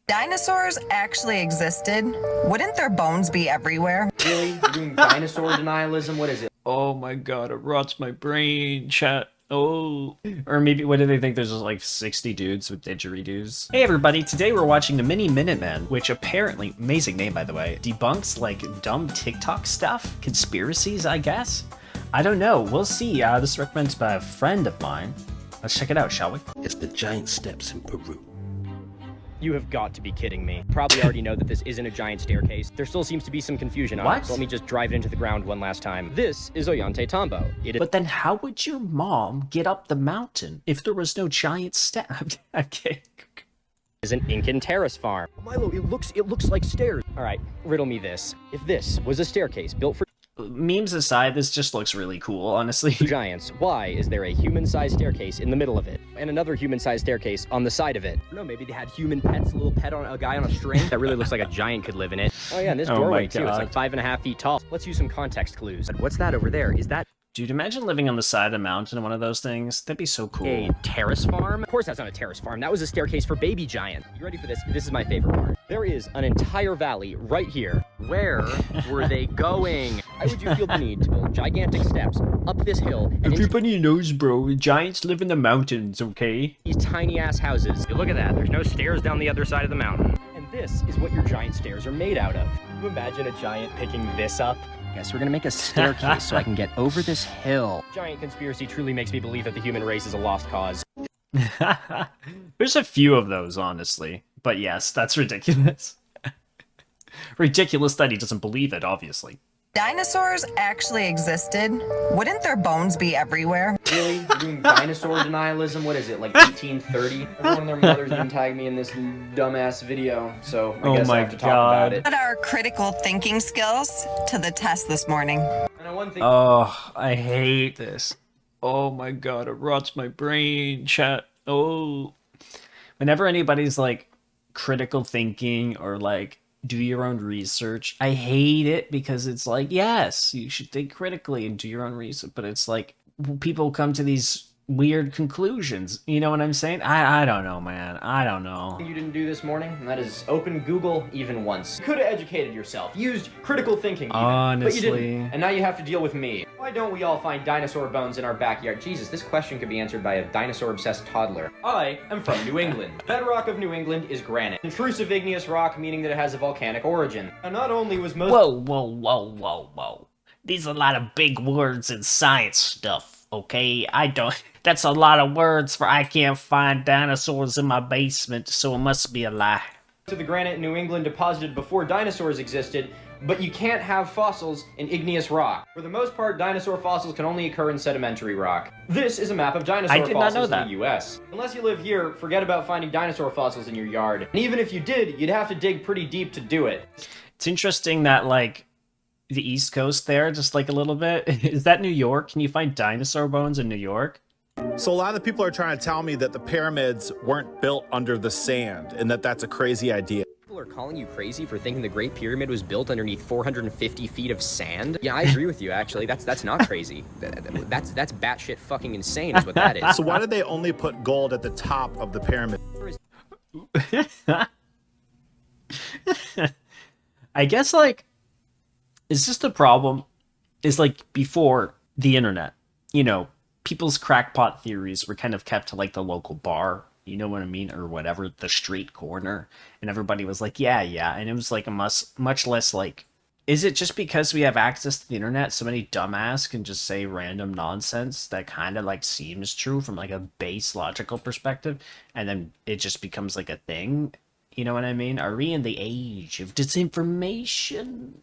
Dinosaurs actually existed, wouldn't their bones be everywhere? Really? You're doing dinosaur denialism? What is it? Oh my god, it rots my brain, chat. Oh. Or maybe, what do they think? There's just like 60 dudes with didgeridoos? Hey everybody, today we're watching the Miniminuteman, which apparently, amazing name by the way, debunks like dumb TikTok stuff? Conspiracies, I guess? I don't know, we'll see. This is recommended by a friend of mine. Let's check it out, shall we? It's the giant steps in Peru. You have got to be kidding me. Probably already know that this isn't a giant staircase. There still seems to be some confusion on it, so let me just drive it into the ground one last time. This is Ollanta Tambo. But then how would your mom get up the mountain if there was no giant step? Okay. Is an Incan terrace farm. Milo, it looks like stairs. All right, riddle me this. If this was a staircase built for Memes aside, this just looks really cool, honestly. giants, why is there a human-sized staircase in the middle of it and another human-sized staircase on the side of it? No, maybe they had human pets, a little pet on a guy on a string. That really looks like a giant could live in it. Oh yeah, and this doorway too. It's like 5.5 feet tall. Let's use some context clues. What's that over there? Is that Dude, imagine living on the side of the mountain in one of those things. That'd be so cool. a terrace farm? Of course that's not a terrace farm. That was a staircase for baby giant. You ready for this? This is my favorite part. There is an entire valley right here. Where were they going? Why would you feel the need to build gigantic steps up this hill and into Everybody knows, bro. Giants live in the mountains, okay? these tiny ass houses? Look at that. There's no stairs down the other side of the mountain. And this is what your giant stairs are made out of. Can you imagine a giant picking this up? Guess we're gonna make a staircase so I can get over this hill. Giant conspiracy truly makes me believe that the human race is a lost cause. There's a few of those, honestly. But yes, that's ridiculous. Ridiculous that he doesn't believe it, obviously. Dinosaurs actually existed, wouldn't their bones be everywhere? Really? You're doing dinosaur denialism? What is it, like 1830? Everyone and their mothers didn't tag me in this dumbass video, so I guess I have to talk about it. Put our critical thinking skills to the test this morning. I know one thing. Oh, I hate this. Oh my god, it rots my brain, chat. Oh. Whenever anybody's like critical thinking or like do your own research, I hate it because it's like, yes, you should think critically and do your own research, but it's like people come to these weird conclusions. You know what I'm saying? I don't know, man. I don't know. You didn't do this morning, and that is open Google even once. You could have educated yourself, used critical thinking even, Honestly. but you didn't, and now you have to deal with me. Why don't we all find dinosaur bones in our backyard? Jesus, this question could be answered by a dinosaur-obsessed toddler. I am from New England. The bedrock of New England is granite. Intrusive igneous rock, meaning that it has a volcanic origin. And not only was most— Whoa. These are a lot of big words in science stuff, okay? That's a lot of words for I can't find dinosaurs in my basement, so it must be a lie. to the granite in New England deposited before dinosaurs existed, but you can't have fossils in igneous rock. For the most part, dinosaur fossils can only occur in sedimentary rock. This is a map of dinosaur fossils in the US. Unless you live here, forget about finding dinosaur fossils in your yard. And even if you did, you'd have to dig pretty deep to do it. It's interesting that, like, the East Coast there, just like a little bit. Is that New York? Can you find dinosaur bones in New York? So a lot of the people are trying to tell me that the pyramids weren't built under the sand and that that's a crazy idea. People are calling you crazy for thinking the Great Pyramid was built underneath 450 feet of sand? Yeah, I agree with you, actually. That's not crazy. That's batshit fucking insane is what that is. So why did they only put gold at the top of the pyramid? I guess, like, is this the problem? Is, like, before the internet, you know, people's crackpot theories were kind of kept to, like, the local bar, you know what I mean, or whatever, the street corner, and everybody was like, yeah, and it was, like, a much less, like, is it just because we have access to the internet, so many dumbass can just say random nonsense that kind of, like, seems true from, like, a base logical perspective, and then it just becomes, like, a thing, you know what I mean? Are we in the age of disinformation?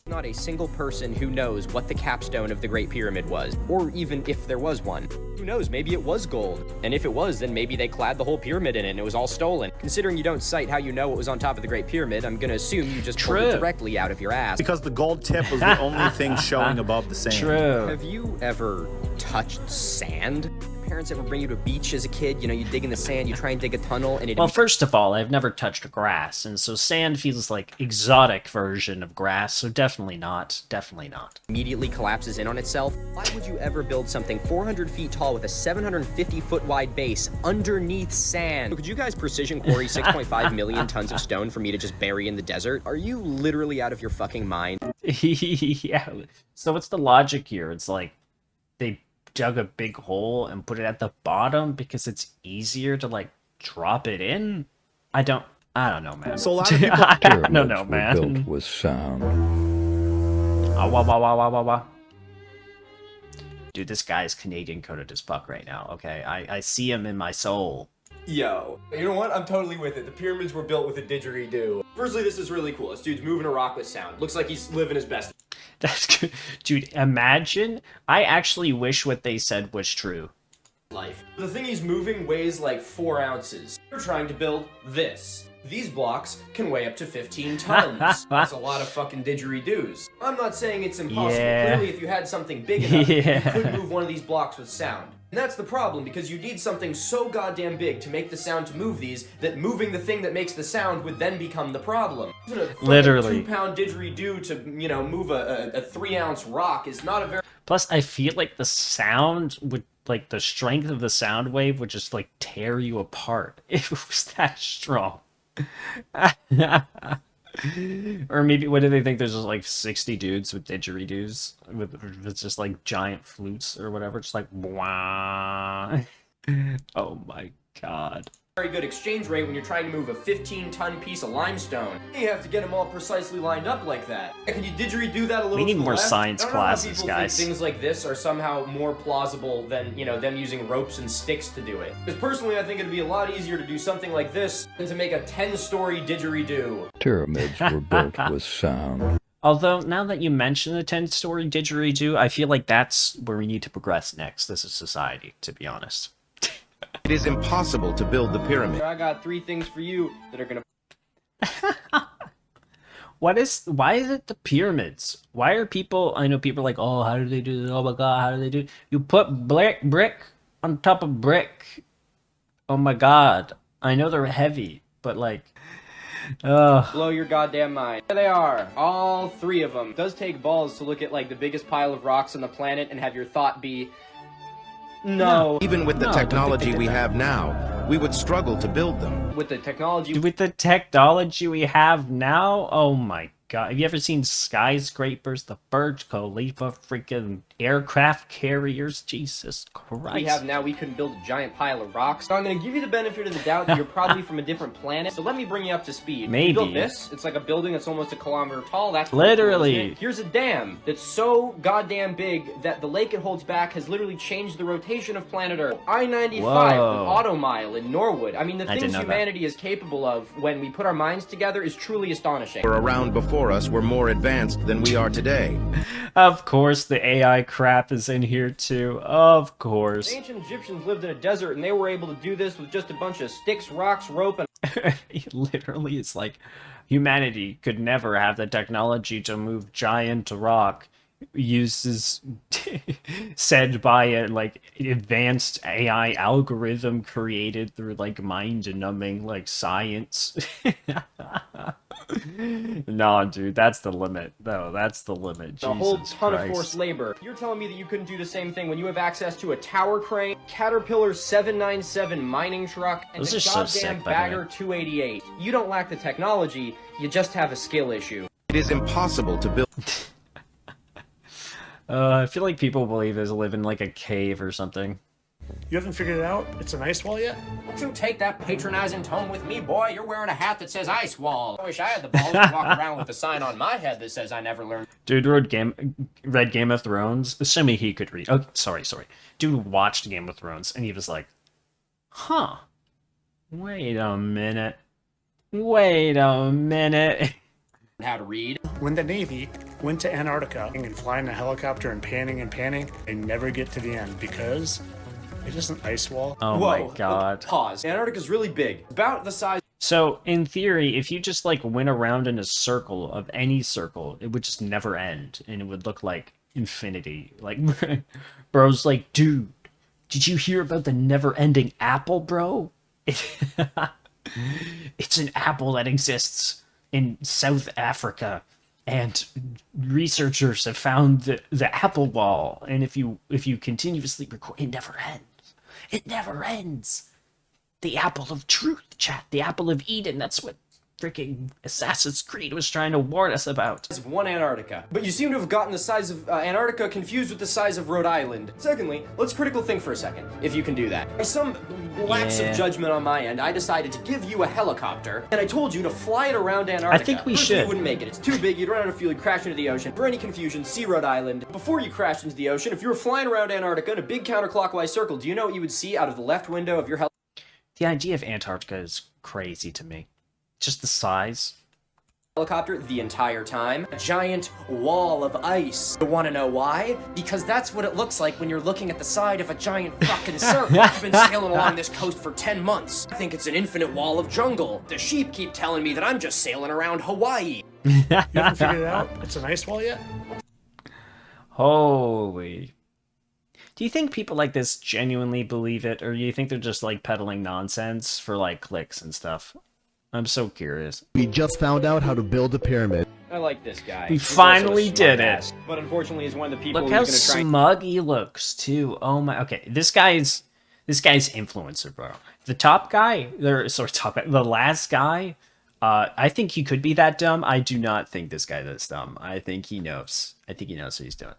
Not a single person who knows what the capstone of the Great Pyramid was, or even if there was one. Who knows, maybe it was gold. And if it was, then maybe they clad the whole pyramid in it and it was all stolen. Considering you don't cite how you know what was on top of the Great Pyramid, I'm gonna assume you just pulled it directly out of your ass. Because the gold tip was the only thing showing above the sand. True. Have you ever touched sand? Parents ever bring you to a beach as a kid? You know, you dig in the sand, you try and dig a tunnel, and it... Well, first of all, I've never touched grass, and so sand feels like exotic version of grass, so definitely not. Definitely not. Immediately collapses in on itself. Why would you ever build something 400 feet tall with a 750-foot wide base underneath sand? Could you guys precision quarry 6.5 million tons of stone for me to just bury in the desert? Are you literally out of your fucking mind? Yeah. So what's the logic here? It's like they dug a big hole and put it at the bottom because it's easier to like drop it in. I don't know, man. So a lot of people I don't know, Pyramids were man. built with sound. Dude, this guy's Canadian coded as fuck right now. Okay, I see him in my soul. Yo, you know what? I'm totally with it. The pyramids were built with a didgeridoo. Firstly, this is really cool. This dude's moving a rock with sound. Looks like he's living his best That's good. Dude, imagine. I actually wish what they said was true. life. The thing he's moving weighs like 4 ounces. You're trying to build this. These blocks can weigh up to 15 tons. That's a lot of fucking didgeridoos. I'm not saying it's impossible. Yeah. Clearly, if you had something big enough, Yeah. you could move one of these blocks with sound. And that's the problem, because you need something so goddamn big to make the sound to move these, that moving the thing that makes the sound would then become the problem. Literally. 2-pound didgeridoo to, you know, move a 3-ounce rock is not a very... Plus, I feel like the sound would, like, the strength of the sound wave would just, like, tear you apart if it was that strong. Or maybe, what do they think? There's just, like, 60 dudes with didgeridoos with just, like, giant flutes or whatever. Just like, wah. Oh my god. very good exchange rate when you're trying to move a 15-ton piece of limestone. You have to get them all precisely lined up like that. Can you didgeridoo that a little? We need to the more left? science I don't know how classes, people guys. Think things like this are somehow more plausible than, you know, them using ropes and sticks to do it. Because personally, I think it'd be a lot easier to do something like this than to make a 10-story didgeridoo. Pyramids were built with sound. Although, now that you mention the 10-story didgeridoo, I feel like that's where we need to progress next as a society, to be honest. It is impossible to build the pyramid. I got 3 things for you that are gonna... Why is it the pyramids? Why are people, I know people are like, oh, how do they do this? Oh my god, how do they do it? You put brick on top of brick. Oh my god. I know they're heavy, but like, Blow your goddamn mind. There they are. All 3 of them. It does take balls to look at, like, the biggest pile of rocks on the planet and have your thought be... No. Even with the No, don't technology think we that. have now, we would struggle to build them. With the technology... with the technology we have now, oh my god. Have you ever seen skyscrapers, the Burj Khalifa, freaking aircraft carriers? Jesus Christ. we have now, we couldn't build a giant pile of rocks. So I'm going to give you the benefit of the doubt that you're probably from a different planet. So let me bring you up to speed. Maybe. You built this. It's like a building that's almost a kilometer tall. That's pretty cool, Literally. isn't it? Here's a dam that's so goddamn big that the lake it holds back has literally changed the rotation of planet Earth. I-95, an Whoa. auto mile in Norwood. I mean, the I didn't things know that. humanity is capable of when we put our minds together is truly astonishing. Were around before us were more advanced than we are today. Of course, the AI crap is in here too. Of course. The ancient Egyptians lived in a desert and they were able to do this with just a bunch of sticks, rocks, rope, and It literally is like humanity could never have the technology to move giant rock uses said by a like advanced AI algorithm created through like mind numbing like science. Nah, dude, that's the limit. No, that's the limit. a whole Jesus ton Christ. of forced labor. You're telling me that you couldn't do the same thing when you have access to a tower crane, Caterpillar 797 mining truck, and Those a are so goddamn sick, by the Bagger way. 288. You don't lack the technology, you just have a skill issue. It is impossible to build. I feel like people believe they live in like a cave or something. You haven't figured it out? It's an ice wall yet? Don't you take that patronizing tone with me, boy. You're wearing a hat that says Ice Wall. I wish I had the balls to walk around with a sign on my head that says I never learned. Dude read Game of Thrones, assuming he could read. Oh, sorry. Dude watched Game of Thrones, and he was like, huh, wait a minute. How to read. When the Navy went to Antarctica and flying a helicopter and panning, they never get to the end because it is an ice wall. Oh Whoa, my god. Pause. Antarctica's really big. About the size So, in theory, if you just, like, went around in a circle of any circle, it would just never end, and it would look like infinity. Like, bro's like, dude, Did you hear about the never-ending apple, bro? It's an apple that exists in South Africa, and researchers have found the apple wall. And if you continuously record, it never ends. It never ends. The apple of truth, chat. The apple of Eden. That's what freaking Assassin's Creed was trying to warn us about. Of one Antarctica. But you seem to have gotten the size of Antarctica confused with the size of Rhode Island. Secondly, let's critical think for a second, if you can do that. By some lapse of judgment on my end, I decided to give you a helicopter, and I told you to fly it around Antarctica. I think we Personally, should. You wouldn't make it. It's too big. You'd run out of fuel. You'd crash into the ocean. For any confusion, see Rhode Island. Before you crashed into the ocean, if you were flying around Antarctica in a big counterclockwise circle, do you know what you would see out of the left window of your helicopter? The idea of Antarctica is crazy to me. Just the size. The entire time. A giant wall of ice. You wanna know why? Because that's what it looks like when you're looking at the side of a giant fucking circle. I've been sailing along this coast for 10 months. I think it's an infinite wall of jungle. The sheep keep telling me that I'm just sailing around Hawaii. You haven't figured it out? It's an ice wall yet? Holy. Do you think people like this genuinely believe it, or do you think they're just like peddling nonsense for like clicks and stuff? I'm so curious. We just found out how to build a pyramid. I like this guy. We He's finally also a smart did it. ass, but unfortunately, he's one of the people Look who's how going to try. smug he looks too. Oh my. Okay, this guy's influencer, bro. The top guy, the last guy. I think he could be that dumb. I do not think this guy is dumb. I think he knows. I think he knows what he's doing.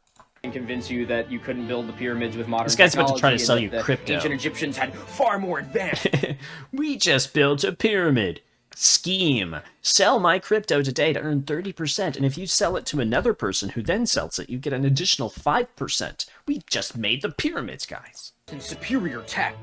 And convince you that you couldn't build the pyramids with modern This guy's about to try to technology sell and you that the crypto. Ancient Egyptians had far more advanced. We just built a pyramid. Scheme. Sell my crypto today to earn 30%, and if you sell it to another person who then sells it, you get an additional 5%. We just made the pyramids, guys. and superior tech.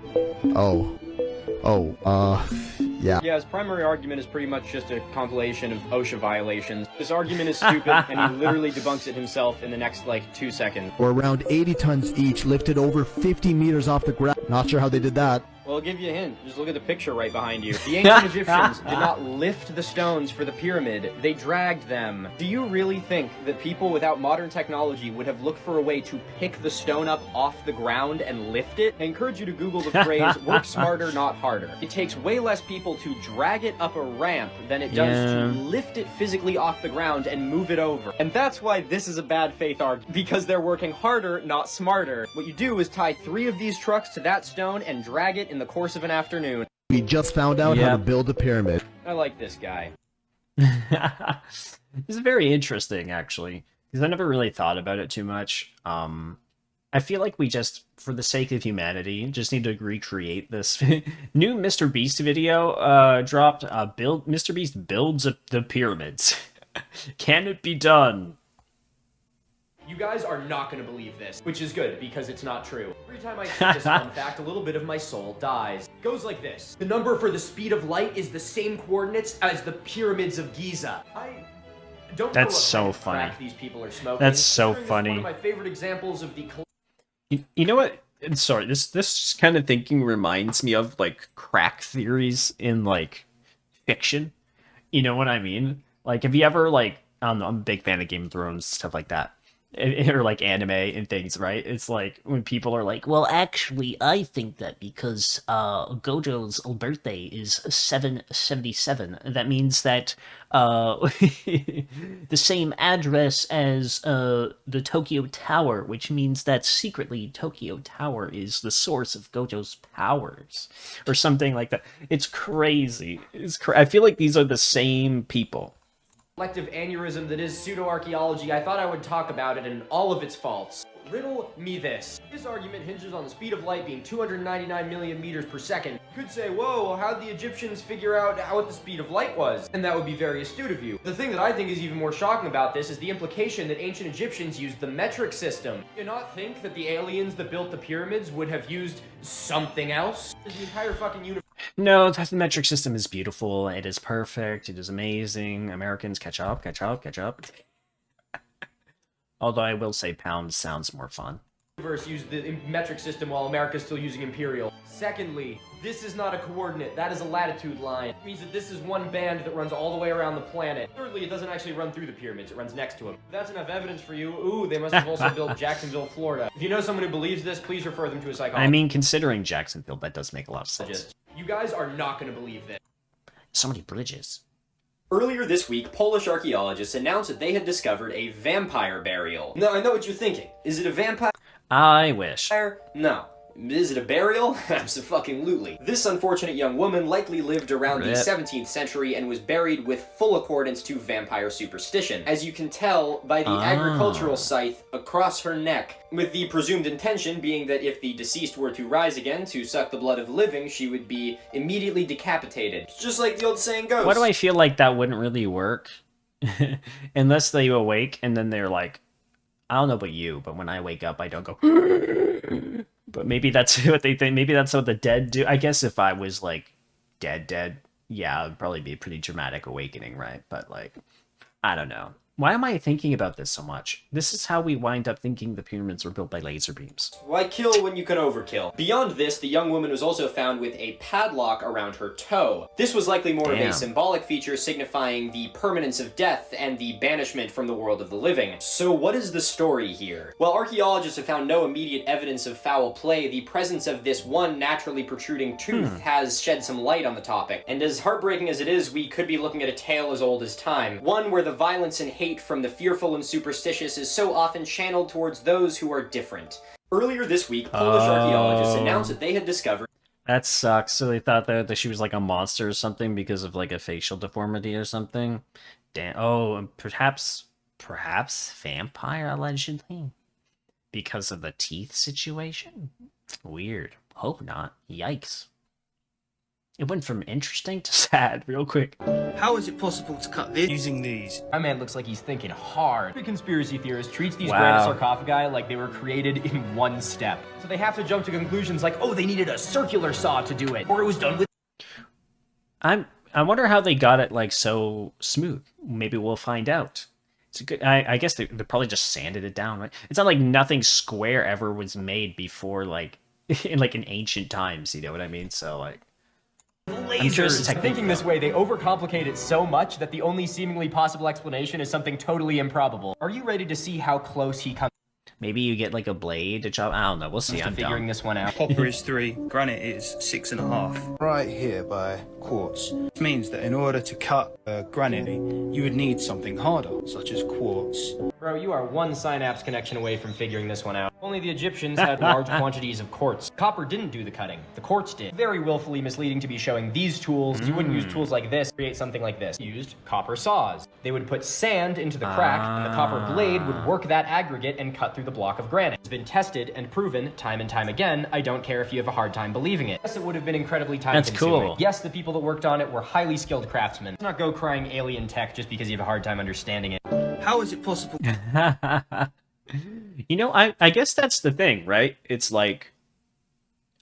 Yeah. Yeah, his primary argument is pretty much just a compilation of OSHA violations. This argument is stupid, and he literally debunks it himself in the next, 2 seconds. Or around 80 tons each, lifted over 50 meters off the ground. Not sure how they did that. Well, I'll give you a hint. Just look at the picture right behind you. The ancient Egyptians did not lift the stones for the pyramid. They dragged them. Do you really think that people without modern technology would have looked for a way to pick the stone up off the ground and lift it? I encourage you to Google the phrase, work smarter, not harder. It takes way less people to drag it up a ramp than it does to lift it physically off the ground and move it over. And that's why this is a bad faith argument, because they're working harder, not smarter. What you do is tie 3 of these trucks to that stone and drag it in the course of an afternoon. We just found out how to build a pyramid. I like this guy. This is very interesting, actually, because I never really thought about it too much. I feel like we just, for the sake of humanity, just need to recreate this. New Mr. Beast video dropped. Mr. Beast builds the pyramids. Can it be done? You guys are not going to believe this, which is good, because it's not true. Every time I see this fun fact, a little bit of my soul dies. It goes like this. The number for the speed of light is the same coordinates as the pyramids of Giza. I don't know what so kind of funny. crack these people are smoking. That's so Considering it's funny. one of my favorite examples of the... You know what? Sorry, this kind of thinking reminds me of crack theories in fiction. You know what I mean? Have you ever I'm a big fan of Game of Thrones, stuff like that. Or anime and things, right? It's when people are well, actually, I think that because Gojo's birthday is 777, that means that the same address as the Tokyo Tower, which means that secretly Tokyo Tower is the source of Gojo's powers, or something like that. It's crazy. I feel like these are the same people. collective aneurysm that is pseudo-archaeology, I thought I would talk about it and all of its faults. Riddle me this. This argument hinges on the speed of light being 299 million meters per second. You could say, whoa, how'd the Egyptians figure out what the speed of light was? And that would be very astute of you. The thing that I think is even more shocking about this is the implication that ancient Egyptians used the metric system. Do you not think that the aliens that built the pyramids would have used something else? The entire fucking universe. No, the metric system is beautiful. It is perfect. It is amazing. Americans, catch up, catch up, catch up. Although I will say pound sounds more fun. Universe used the metric system while America's still using imperial. Secondly, this is not a coordinate, that is a latitude line. It means that this is one band that runs all the way around the planet. Thirdly, it doesn't actually run through the pyramids, it runs next to them. If that's enough evidence for you, ooh, they must have also built Jacksonville, Florida. If you know someone who believes this, please refer them to a psychologist. I mean, considering Jacksonville, that does make a lot of sense. You guys are not going to believe this. So many bridges. Earlier this week, Polish archaeologists announced that they had discovered a vampire burial. Now, I know what you're thinking. Is it a vampire? I wish. No. Is it a burial? Abso-fucking-lutely. This unfortunate young woman likely lived around the 17th century and was buried with full accordance to vampire superstition, as you can tell by the agricultural scythe across her neck, with the presumed intention being that if the deceased were to rise again to suck the blood of the living, she would be immediately decapitated. Just like the old saying goes. Why do I feel like that wouldn't really work? Unless they awake and then they're like, I don't know about you, but when I wake up, I don't go... But maybe that's what they think. Maybe that's what the dead do. I guess if I was like dead, yeah, it would probably be a pretty dramatic awakening, right? But like, I don't know. Why am I thinking about this so much? This is how we wind up thinking the pyramids were built by laser beams. Why kill when you can overkill? Beyond this, the young woman was also found with a padlock around her toe. This was likely more of a symbolic feature signifying the permanence of death and the banishment from the world of the living. So what is the story here? While archaeologists have found no immediate evidence of foul play, the presence of this one naturally protruding tooth has shed some light on the topic. And as heartbreaking as it is, we could be looking at a tale as old as time. One where the violence and hate from the fearful and superstitious is so often channeled towards those who are different. Earlier this week, Polish archaeologists announced that they had discovered... That sucks. So they thought that she was like a monster or something because of like a facial deformity or something. Damn. Oh, and perhaps vampire, allegedly? Because of the teeth situation? Weird. Hope not. Yikes. It went from interesting to sad real quick. How is it possible to cut this using these? My man looks like he's thinking hard. The conspiracy theorist treats these granite sarcophagi like they were created in one step. So they have to jump to conclusions like, oh, they needed a circular saw to do it, or it was done with... I wonder how they got it like so smooth. Maybe we'll find out. It's a good. I guess they probably just sanded it down, right? It's not like nothing square ever was made before, like in ancient times. You know what I mean? So like. Lasers. Thinking this way, they overcomplicate it so much that the only seemingly possible explanation is something totally improbable. Are you ready to see how close he comes? Maybe you get like a blade to chop. I don't know. We'll see. I'm figuring this one out. Copper is 3, granite is 6.5. Right here by quartz. This means that in order to cut granite, you would need something harder, such as quartz. Bro, you are one synapse connection away from figuring this one out. Only the Egyptians had large quantities of quartz. Copper didn't do the cutting. The quartz did. Very willfully misleading to be showing these tools. You wouldn't use tools like this to create something like this. Used copper saws. They would put sand into the crack, and the copper blade would work that aggregate and cut through the block of granite. It's been tested and proven time and time again. I don't care if you have a hard time believing it. Yes, it would have been incredibly time-consuming. Cool. Yes, the people that worked on it were highly skilled craftsmen. Let's not go crying alien tech just because you have a hard time understanding it. How is it possible? You know, I guess that's the thing, right? It's like,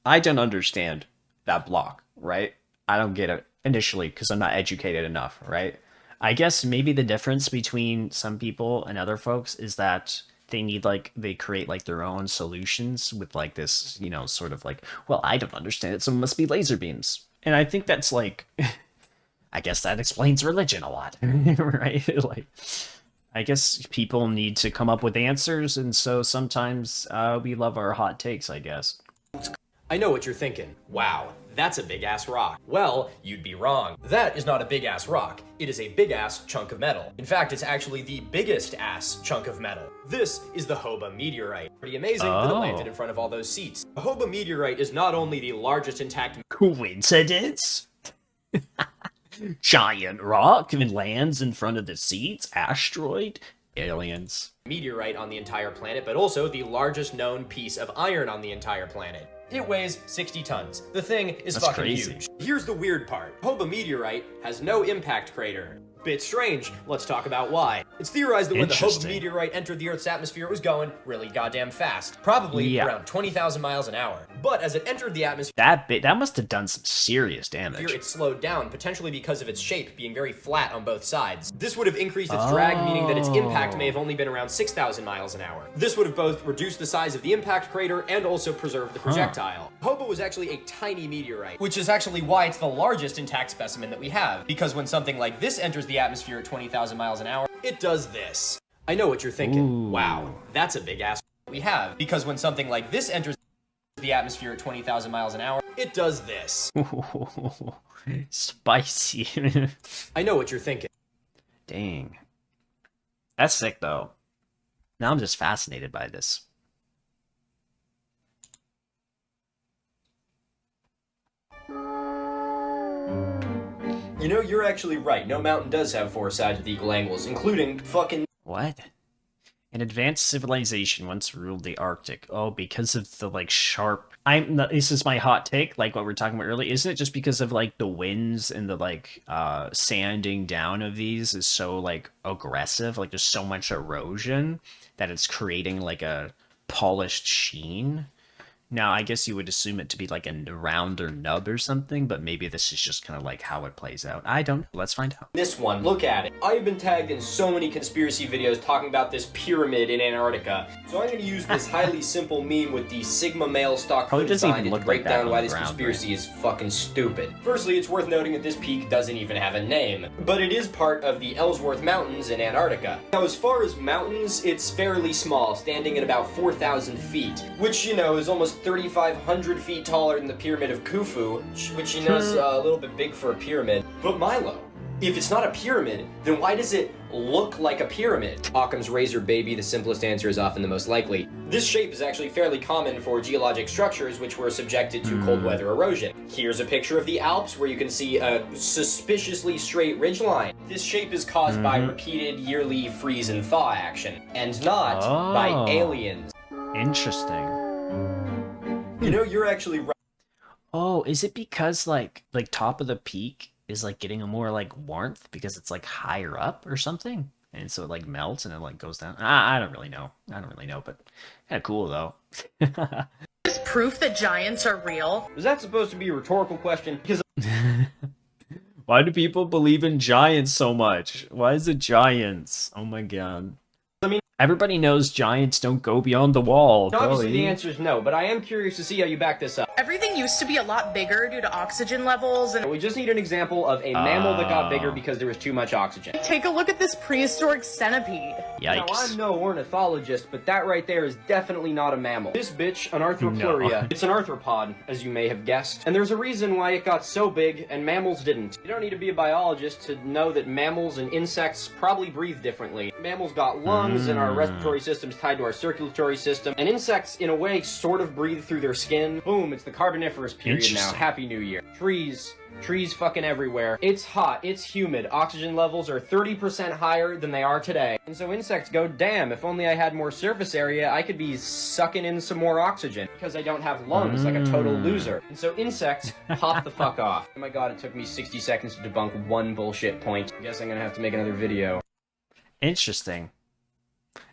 I don't understand that block, right? I don't get it initially because I'm not educated enough, right? I guess maybe the difference between some people and other folks is that they need they create their own solutions with this, you know, sort of well, I don't understand it, so it must be laser beams. And I think that's I guess that explains religion a lot, right? I guess people need to come up with answers, and so sometimes we love our hot takes, I guess. I know what you're thinking. Wow, that's a big-ass rock. Well, you'd be wrong. That is not a big-ass rock. It is a big-ass chunk of metal. In fact, it's actually the biggest-ass chunk of metal. This is the Hoba meteorite. Pretty amazing that it landed in front of all those seats. The Hoba meteorite is not only the largest intact... Coincidence? Giant rock and lands in front of the seats? Asteroid? Aliens. Meteorite on the entire planet, but also the largest known piece of iron on the entire planet. It weighs 60 tons. The thing is fucking huge. Here's the weird part. Hoba meteorite has no impact crater. Bit strange. Let's talk about why. It's theorized that when the Hope meteorite entered the Earth's atmosphere, it was going really goddamn fast. Probably around 20,000 miles an hour. But as it entered the atmosphere, that must have done some serious damage. It slowed down, potentially because of its shape being very flat on both sides. This would have increased its drag, meaning that its impact may have only been around 6,000 miles an hour. This would have both reduced the size of the impact crater and also preserved the projectile. Hope was actually a tiny meteorite, which is actually why it's the largest intact specimen that we have. Because when something like this enters the atmosphere at 20,000 miles an hour, it does this. I know what you're thinking. Ooh. Wow, that's a big ass we have. Because when something like this enters the atmosphere at 20,000 miles an hour, it does this. Spicy. I know what you're thinking. Dang. That's sick, though. Now I'm just fascinated by this. You know, you're actually right. No mountain does have 4 sides with equal angles, including fucking... What? An advanced civilization once ruled the Arctic. Oh, because of the, like, sharp... This is my hot take, like what we were talking about earlier. Isn't it just because of, like, the winds and the, like, sanding down of these is so, like, aggressive? Like, there's so much erosion that it's creating, like, a polished sheen? Now, I guess you would assume it to be like a rounder nub or something, but maybe this is just kind of like how it plays out. I don't know. Let's find out. This one, look at it. I've been tagged in so many conspiracy videos talking about this pyramid in Antarctica. So I'm going to use this highly simple meme with the Sigma male stock foot design to break down why this conspiracy is fucking stupid. Firstly, it's worth noting that this peak doesn't even have a name, but it is part of the Ellsworth Mountains in Antarctica. Now, as far as mountains, it's fairly small, standing at about 4,000 feet, which, you know, is almost 3,500 feet taller than the Pyramid of Khufu, which you know is a little bit big for a pyramid. But Milo, if it's not a pyramid, then why does it look like a pyramid? Occam's razor, baby, the simplest answer is often the most likely. This shape is actually fairly common for geologic structures which were subjected to cold weather erosion. Here's a picture of the Alps where you can see a suspiciously straight ridgeline. This shape is caused by repeated yearly freeze and thaw action, and not by aliens. Interesting. You know, you're actually right. Oh, is it because like top of the peak is like getting a more like warmth because it's like higher up or something, and so it like melts and it like goes down? I don't really know. But kind of cool though. Is proof that giants are real? Was that supposed to be a rhetorical question? Because why do people believe in giants so much? Why is it giants? Oh my god. Everybody knows giants don't go beyond the wall. Obviously the answer is no, but I am curious to see how you back this up. Everything used to be a lot bigger due to oxygen levels, and we just need an example of a mammal that got bigger because there was too much oxygen. Take a look at this prehistoric centipede. Yikes. Now, I'm no ornithologist, but that right there is definitely not a mammal. This bitch, an Arthropleuria. No. It's an arthropod, as you may have guessed. And there's a reason why it got so big and mammals didn't. You don't need to be a biologist to know that mammals and insects probably breathe differently. Mammals got lungs and our respiratory system's tied to our circulatory system. And insects, in a way, sort of breathe through their skin. Boom, it's the Carboniferous period now. Happy New Year. Trees fucking everywhere. It's hot, it's humid, oxygen levels are 30% higher than they are today. And so insects go, damn, if only I had more surface area, I could be sucking in some more oxygen. Because I don't have lungs like a total loser. And so insects pop the fuck off. Oh my god, it took me 60 seconds to debunk one bullshit point. I guess I'm gonna have to make another video. Interesting.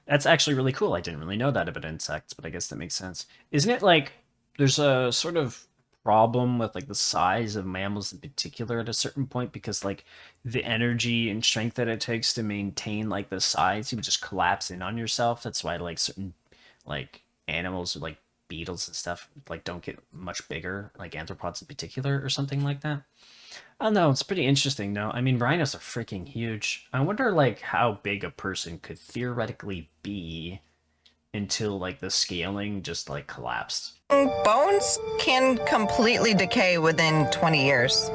That's actually really cool. I didn't really know that about insects, but I guess that makes sense. Isn't it like there's a sort of problem with like the size of mammals in particular at a certain point, because like the energy and strength that it takes to maintain like the size, you would just collapse in on yourself. That's why like certain like animals or like beetles and stuff like don't get much bigger, like arthropods in particular or something like that. I don't know, it's pretty interesting though. I mean, rhinos are freaking huge. I wonder like how big a person could theoretically be until like the scaling just like collapsed. Bones can completely decay within 20 years.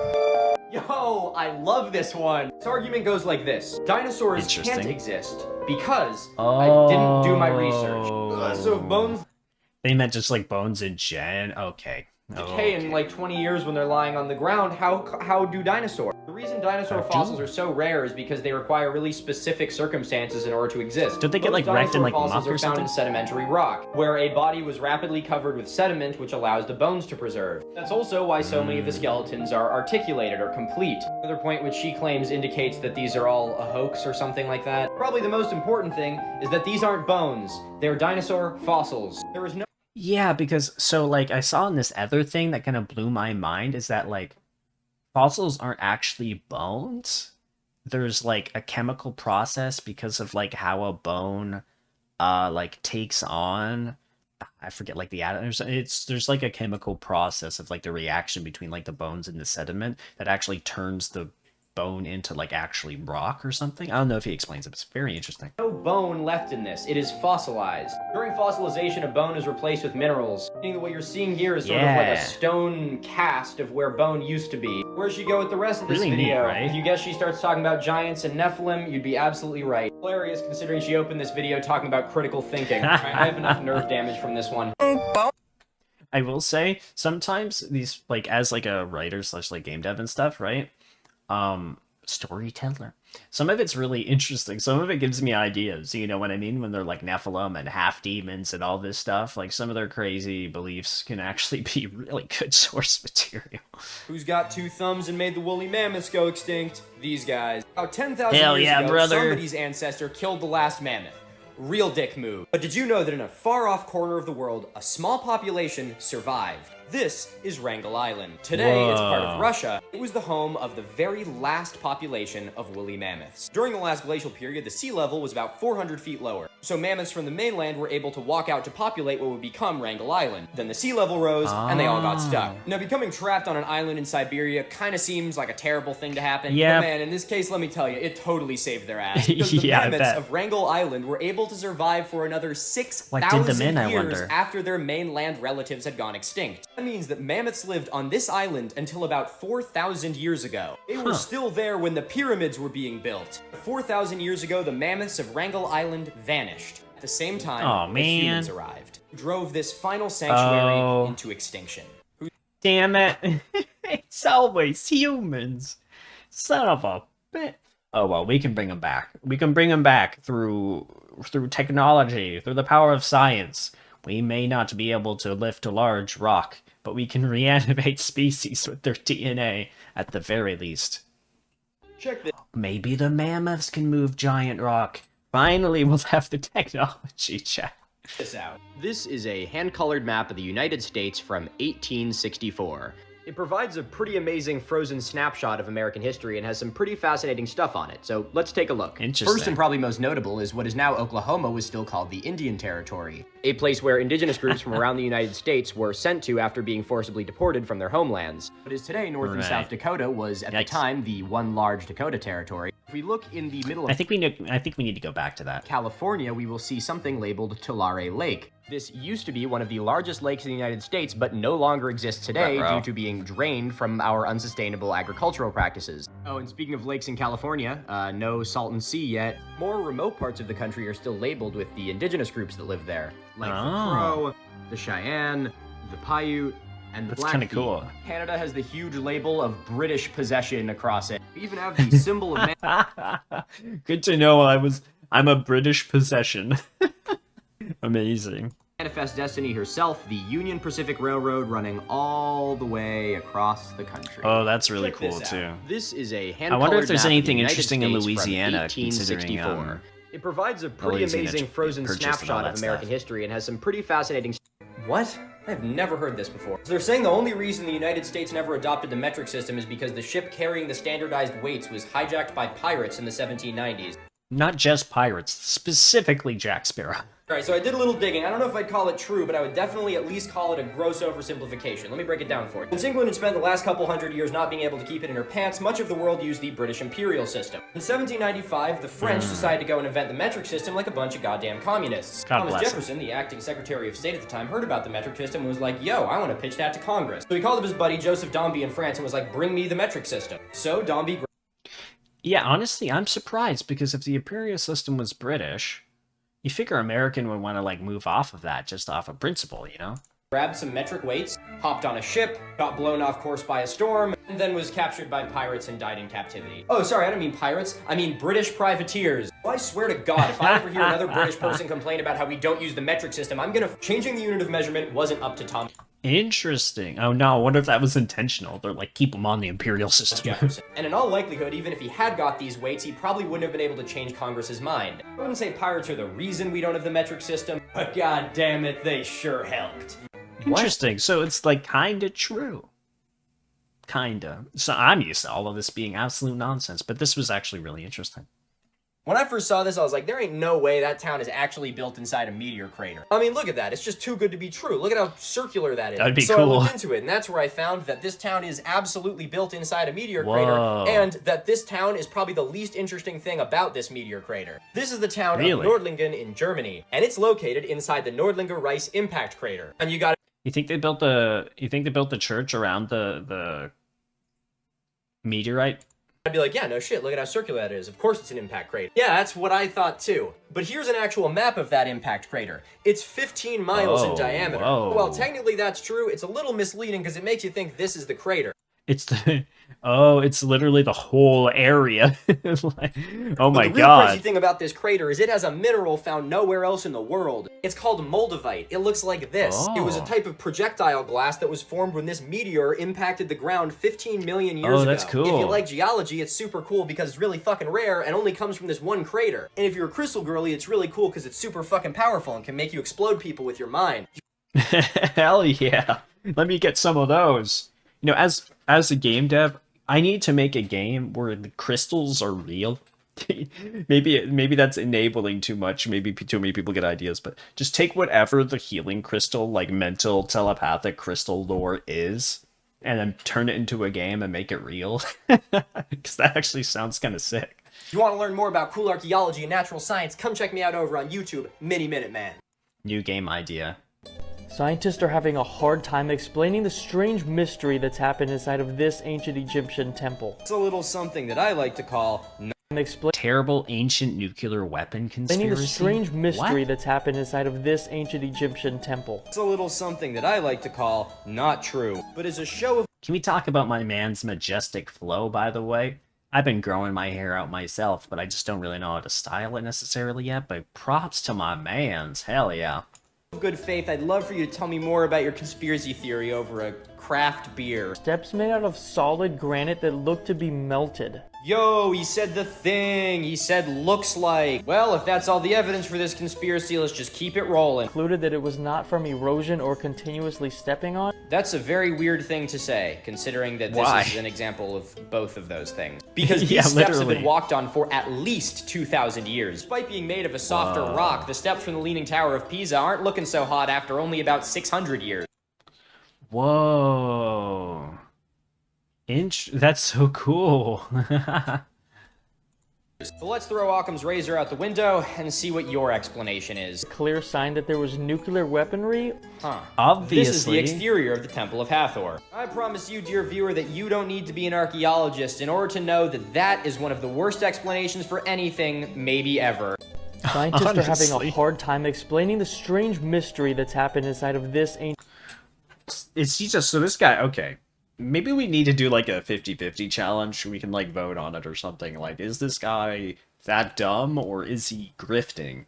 Yo, I love this one. This argument goes like this. Dinosaurs can't exist because I didn't do my research. So if bones... They meant just like bones in gen? Okay. Decay in like 20 years when they're lying on the ground, how do dinosaurs? The reason dinosaur fossils are so rare is because they require really specific circumstances in order to exist. Don't they get like wrecked in like muck fossils or are found something? in sedimentary rock, where a body was rapidly covered with sediment, which allows the bones to preserve. That's also why so many of the skeletons are articulated or complete. Another point which she claims indicates that these are all a hoax or something like that. Probably the most important thing is that these aren't bones. They're dinosaur fossils. There is no... Yeah, because so like I saw in this other thing that kind of blew my mind is that like fossils aren't actually bones. There's like a chemical process because of like how a bone like takes on, I forget like the atoms. There's like a chemical process of like the reaction between like the bones and the sediment that actually turns the bone into like actually rock or something. I don't know if he explains it, but it's very interesting. No bone left in this. It is fossilized. During fossilization, a bone is replaced with minerals. Meaning that what you're seeing here is sort of like a stone cast of where bone used to be. Where'd she go with the rest of this Really video? neat, right? If you guess she starts talking about giants and Nephilim, you'd be absolutely right. Hilarious considering she opened this video talking about critical thinking. I have enough nerve damage from this one. I will say sometimes these like as like a writer / like game dev and stuff, right? Storyteller. Some of it's really interesting. Some of it gives me ideas, you know what I mean? When they're like Nephilim and half demons and all this stuff, like some of their crazy beliefs can actually be really good source material. Who's got 2 thumbs and made the woolly mammoths go extinct? These guys. About 10,000 Hell years yeah, ago, brother. somebody's ancestor killed the last mammoth. Real dick move. But did you know that in a far-off corner of the world, a small population survived? This is Wrangel Island. Today, it's part of Russia. It was the home of the very last population of woolly mammoths. During the last glacial period, the sea level was about 400 feet lower. So mammoths from the mainland were able to walk out to populate what would become Wrangel Island. Then the sea level rose, and they all got stuck. Now, becoming trapped on an island in Siberia kind of seems like a terrible thing to happen. Yeah. But man, in this case, let me tell you, it totally saved their ass. Because the Yeah, I mammoths bet. of Wrangel Island were able to survive for another What did 6,000 them in, I years wonder? after their mainland relatives had gone extinct. That means that mammoths lived on this island until about 4,000 years ago. They were still there when the pyramids were being built. 4,000 years ago, the mammoths of Wrangel Island vanished. At the same time, the humans arrived, who drove this final sanctuary into extinction. Damn it. It's always humans. Son of a bitch. Oh well, we can bring them back. We can bring them back through technology, through the power of science. We may not be able to lift a large rock, but we can reanimate species with their DNA at the very least. Check this. Maybe the mammoths can move giant rock. Finally, we'll have the technology, chat. This out. This is a hand-colored map of the United States from 1864. It provides a pretty amazing frozen snapshot of American history and has some pretty fascinating stuff on it, so let's take a look. Interesting. First and probably most notable is what is now Oklahoma was still called the Indian Territory, a place where indigenous groups from around the United States were sent to after being forcibly deported from their homelands. What is today North and South Dakota was at the time the one large Dakota Territory. If we look in the middle of I think we need to go back to that. California, we will see something labeled Tulare Lake. This used to be one of the largest lakes in the United States, but no longer exists today due to being drained from our unsustainable agricultural practices. Oh, and speaking of lakes in California, no Salton Sea yet. More remote parts of the country are still labeled with the indigenous groups that live there, like the Crow, the Cheyenne, the Paiute, and the That's Blackfeet. kinda cool. Canada has the huge label of British possession across it. We even have the symbol of Good to know I'm a British possession. Amazing. Manifest Destiny herself, the Union Pacific Railroad running all the way across the country. Oh, that's really Check cool this too. out. This is a hand-colored I wonder if there's map of the anything United interesting in States from Louisiana, considering 1864. It provides a pretty Louisiana amazing frozen purchased and all snapshot that of American stuff. history and has some pretty fascinating... What? I've never heard this before. So they're saying the only reason the United States never adopted the metric system is because the ship carrying the standardized weights was hijacked by pirates in the 1790s. Not just pirates, specifically Jack Sparrow. Alright, so I did a little digging. I don't know if I'd call it true, but I would definitely at least call it a gross oversimplification. Let me break it down for you. Since England had spent the last couple hundred years not being able to keep it in her pants, much of the world used the British imperial system. In 1795, the French decided to go and invent the metric system like a bunch of goddamn communists. God Thomas bless Jefferson, the acting Secretary of State at the time, heard about the metric system and was like, yo, I want to pitch that to Congress. So he called up his buddy Joseph Dombey in France and was like, bring me the metric system. So Dombey... Yeah, honestly, I'm surprised because if the imperial system was British, you figure American would want to like move off of that just off of principle, you know? grabbed some metric weights, hopped on a ship, got blown off course by a storm, and then was captured by pirates and died in captivity. Oh, sorry, I don't mean pirates. I mean British privateers. I swear to God, if I ever hear another British person complain about how we don't use the metric system, I'm gonna... Changing the unit of measurement wasn't up to Tom. Interesting. Oh no, I wonder if that was intentional. They're like, keep them on the imperial system. Jefferson. And in all likelihood, even if he had got these weights, he probably wouldn't have been able to change Congress's mind. I wouldn't say pirates are the reason we don't have the metric system, but god damn it, they sure helped. Interesting. So it's like kinda true. Kinda. So I'm used to all of this being absolute nonsense, but this was actually really interesting. When I first saw this, I was like, there ain't no way that town is actually built inside a meteor crater. I mean, look at that. It's just too good to be true. Look at how circular that is. That'd be so cool. I looked into it, and that's where I found that this town is absolutely built inside a meteor crater, and that this town is probably the least interesting thing about this meteor crater. This is the town of Nordlingen in Germany, and it's located inside the Nordlinger Rice impact crater. And you got... You think they built the church around the meteorite? I'd be like, yeah, no shit, look at how circular that is. Of course it's an impact crater. Yeah, that's what I thought too. But here's an actual map of that impact crater. It's 15 miles in diameter. Well, technically that's true. It's a little misleading because it makes you think this is the crater. It's the... Oh, it's literally the whole area. Like, oh my the real god. crazy thing about this crater is it has a mineral found nowhere else in the world. It's called moldavite. It looks like this. It was a type of projectile glass that was formed when this meteor impacted the ground 15 million years ago. Oh, that's cool. If you like geology, it's super cool because it's really fucking rare and only comes from this one crater. And if you're a crystal girly, it's really cool because it's super fucking powerful and can make you explode people with your mind. Hell yeah. Let me get some of those. You know, as a game dev, I need to make a game where the crystals are real. maybe that's enabling too much. Maybe too many people get ideas, but just take whatever the healing crystal, like mental telepathic crystal lore is, and then turn it into a game and make it real. Because that actually sounds kind of sick. If you want to learn more about cool archaeology and natural science, come check me out over on YouTube, Miniminuteman. New game idea. Scientists are having a hard time explaining the strange mystery that's happened inside of this ancient Egyptian temple. It's a little something that I like to call... Terrible ancient nuclear weapon conspiracy? Explaining the strange mystery that's happened inside of this ancient Egyptian temple. It's a little something that I like to call not true, but as a show of... Can we talk about my man's majestic flow, by the way? I've been growing my hair out myself, but I just don't really know how to style it necessarily yet, but props to my mans, hell yeah. Good faith, I'd love for you to tell me more about your conspiracy theory over a craft beer. Steps made out of solid granite that look to be melted. Yo, he said the thing. He said looks like. Well, if that's all the evidence for this conspiracy, let's just keep it rolling. Concluded that it was not from erosion or continuously stepping on. That's a very weird thing to say, considering that this is an example of both of those things. Because these steps have been walked on for at least 2,000 years. Despite being made of a softer rock, the steps from the Leaning Tower of Pisa aren't looking so hot after only about 600 years. Whoa. That's so cool. So let's throw Occam's razor out the window and see what your explanation is. Clear sign that there was nuclear weaponry? Huh. Obviously. This is the exterior of the Temple of Hathor. I promise you, dear viewer, that you don't need to be an archaeologist in order to know that that is one of the worst explanations for anything, maybe ever. Scientists are having a hard time explaining the strange mystery that's happened inside of this ancient... Is he just... So this guy... Okay. Maybe we need to do like a 50-50 challenge. We can like vote on it or something. Like, is this guy that dumb or is he grifting?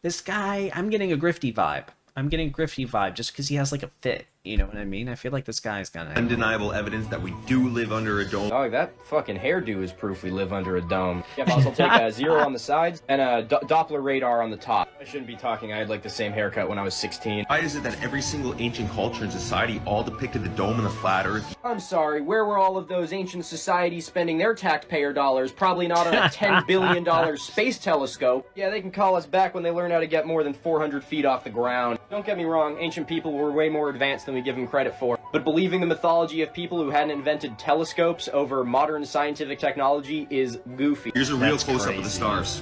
This guy, I'm getting a grifty vibe. I'm getting a grifty vibe just because he has like a fit. You know what I mean? I feel like this guy's got undeniable evidence that we do live under a dome. Oh, that fucking hairdo is proof we live under a dome. Yeah, boss, I'll take a 0 on the sides and a Doppler radar on the top. I shouldn't be talking. I had like the same haircut when I was 16. Why is it that every single ancient culture and society all depicted the dome and the flat earth? I'm sorry, where were all of those ancient societies spending their taxpayer dollars? Probably not on a $10 billion space telescope. Yeah, they can call us back when they learn how to get more than 400 feet off the ground. Don't get me wrong, ancient people were way more advanced than we give them credit for. But believing the mythology of people who hadn't invented telescopes over modern scientific technology is goofy. Here's a real close-up of the stars.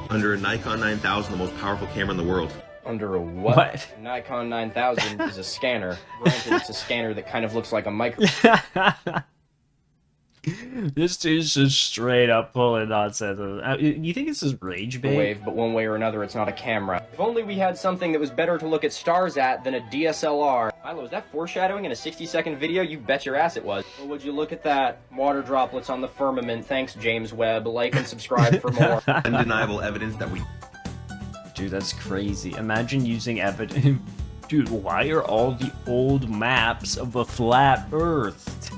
Under a Nikon 9000, the most powerful camera in the world. Under a what? Nikon 9000 is a scanner. Granted, it's a scanner that kind of looks like a microscope. This dude's just straight up pulling nonsense. You think this is rage bait? Wave, but one way or another, it's not a camera. If only we had something that was better to look at stars at than a DSLR. Milo, is that foreshadowing in a 60-second video? You bet your ass it was. Well, would you look at that? Water droplets on the firmament. Thanks, James Webb. Like and subscribe for more. Undeniable evidence that we... Dude, that's crazy. Imagine using evidence... Dude, why are all the old maps of a flat Earth?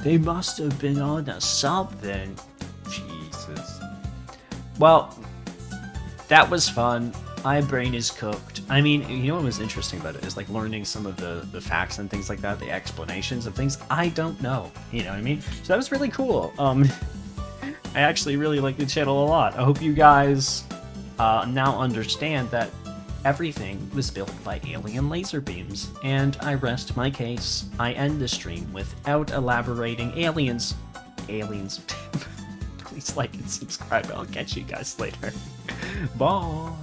They must have been on to something. Jesus. Well, that was fun. My brain is cooked. I mean, you know what was interesting about it is like learning some of the facts and things like that, the explanations of things I don't know. You know what I mean? So that was really cool. I actually really like the channel a lot. I hope you guys now understand that everything was built by alien laser beams, and I rest my case. I end the stream without elaborating. Aliens. Please like and subscribe. I'll catch you guys later. Bye.